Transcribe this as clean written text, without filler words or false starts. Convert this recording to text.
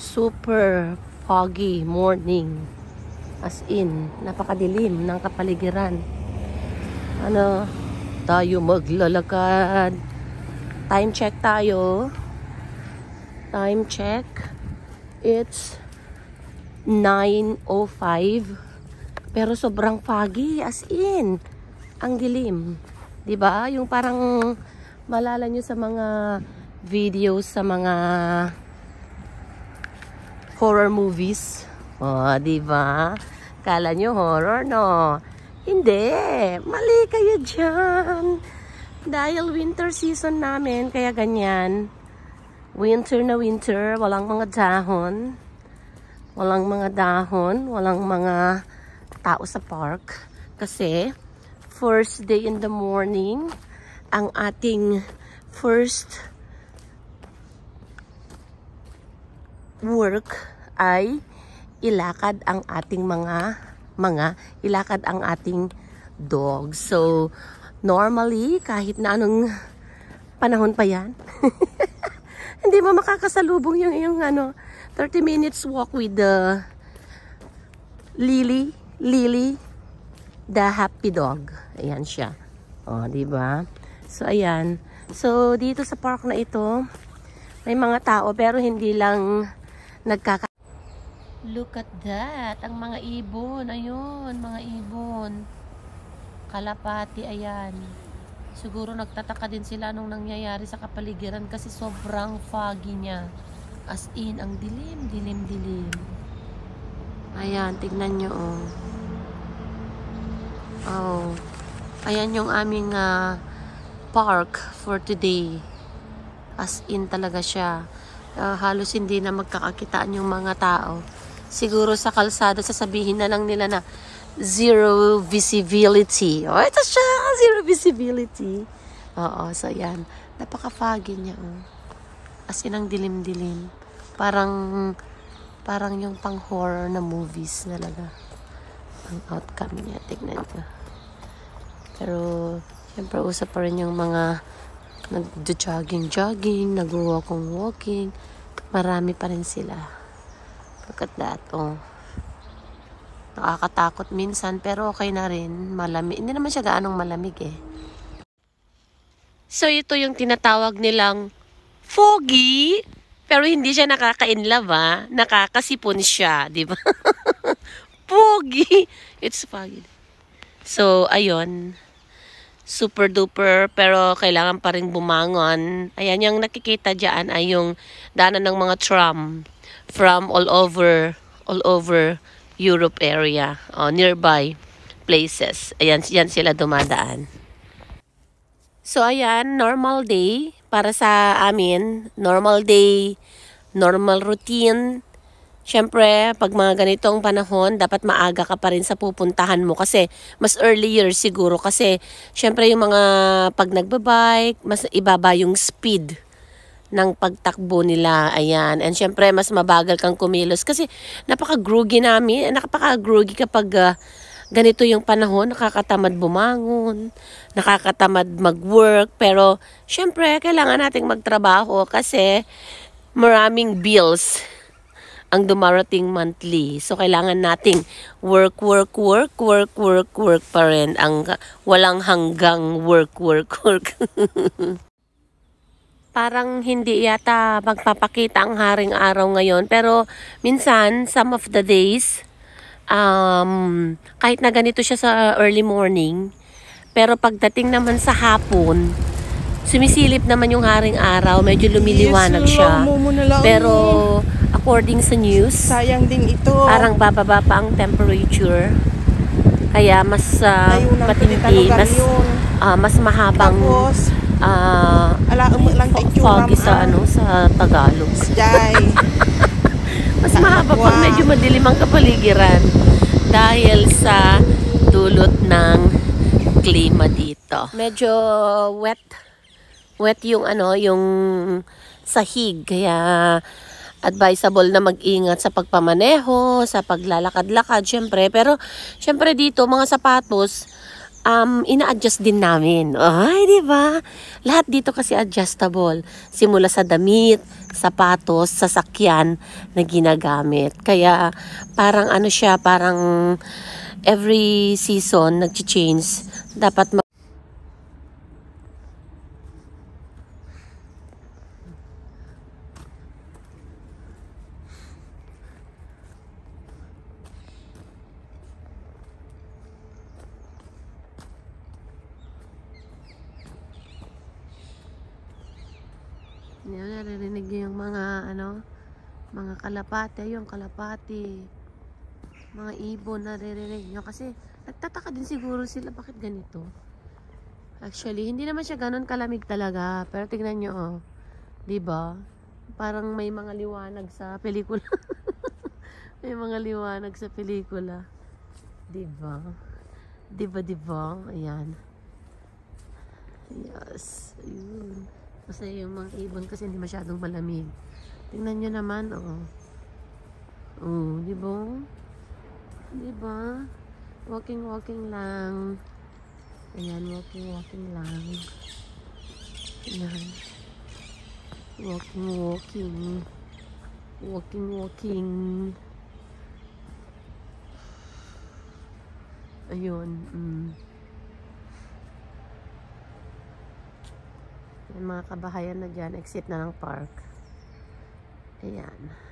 Super foggy morning. As in, napakadilim ng kapaligiran. Ano, tayo maglalakad. Time check tayo. Time check. It's 9:05. Pero sobrang foggy, as in. Ang dilim. 'Di ba? Yung parang malala nyo sa mga videos sa mga horror movies. Oh, 'di ba? Kala nyo horror, no? Hindi. Mali kayo dyan. Dahil winter season namin, kaya ganyan. Winter na winter, walang mga dahon. Walang mga dahon, walang mga tao sa park. Kasi, first day in the morning, ang ating first work ay ilakad ang ating ilakad ang ating dog. So, normally, kahit na anong panahon pa yan, hindi mo makakasalubong yung 30 minutes walk with the Lily, the happy dog. Ayan siya. O, diba? So, ayan. So, dito sa park na ito, may mga tao, pero hindi lang Look at that. Ang mga ibon. Ayun, mga ibon. Kalapati, ayan. Siguro nagtataka din sila nung nangyayari sa kapaligiran kasi sobrang foggy niya. As in, ang dilim. Ayan, tignan nyo, oh. Oh. Ayan yung aming park for today. As in talaga siya. Halos hindi na magkakakitaan yung mga tao. Siguro sa kalsada, sasabihin na lang nila na zero visibility. Oh, ito siya, zero visibility. Oo, so yan. Napaka-foggy niya, oh. As in, ang dilim-dilim. Parang yung pang-horror na movies talaga. Ang outcome niya, tignan ko. Pero, syempre, usap pa rin yung mga nag-jogging, nag-walking. Marami pa rin sila. Look at that, oh. Nakakatakot minsan, pero okay na rin. Malamig. Hindi naman siya gaanong malamig, eh. So, ito yung tinatawag nilang foggy. Pero hindi siya nakaka-inlove, ah. Nakakasipon siya, di ba? Foggy. It's foggy. So, ayun. Super duper, pero kailangan pa rin bumangon. Ayan, yung nakikita dyan ay yung daanan ng mga tram from all over Europe area, nearby places. Ayan, yan sila dumadaan. So, ayan, normal day para sa amin. Normal day, normal routine. Siyempre, pag mga ganitong panahon, dapat maaga ka pa rin sa pupuntahan mo kasi mas earlier siguro kasi siyempre yung mga pag nagbabike, mas ibaba yung speed ng pagtakbo nila. Ayan. And siyempre, mas mabagal kang kumilos kasi napaka-groggy namin. Napaka-groggy kapag ganito yung panahon. Nakakatamad bumangon, nakakatamad mag-work. Pero, siyempre, kailangan nating magtrabaho kasi maraming bills ang dumarating monthly. So, kailangan nating work pa rin. Ang walang hanggang work. Parang hindi yata magpapakita ang haring araw ngayon. Pero, minsan, some of the days, kahit na ganito siya sa early morning, pero pagdating naman sa hapon, sumisilip naman yung haring araw. Medyo lumiliwanag siya. Pero, according sa news, sayang din ito. Parang bababa pa ang temperature. Kaya mas matindi, mas mahabang foggy sa sa Tagalog. Mas mahaba pag medyo madilim ang kapaligiran dahil sa dulot ng klima dito. Medyo wet yung yung sahig, kaya advisable na mag-ingat sa pagpamaneho, sa paglalakad-lakad, syempre. Pero, syempre dito, mga sapatos, ina-adjust din namin. Ay, di ba? Lahat dito kasi adjustable. Simula sa damit, sapatos, sasakyan na ginagamit. Kaya parang ano siya, parang every season nag-change. Dapat naririnig niyo yung mga mga kalapate, yung kalapati, mga ibon, naririnig nyo kasi nagtataka din siguro sila bakit ganito. Actually, hindi naman siya ganun kalamig talaga, pero tingnan nyo, oh, 'di ba? Parang may mga liwanag sa pelikula. May mga liwanag sa pelikula, 'di ba? 'Di ba, 'di ba? Ayan. Yes. Ayun. Kasi yung mga ibon kasi hindi masyadong malamig. Tingnan nyo naman, oh. Oh, 'di ba? 'Di ba? Walking lang. Ayan, walking lang. Ayan. Walking. Ayun. Yung mga kabahayan na dyan, exit na ng park. Ayan.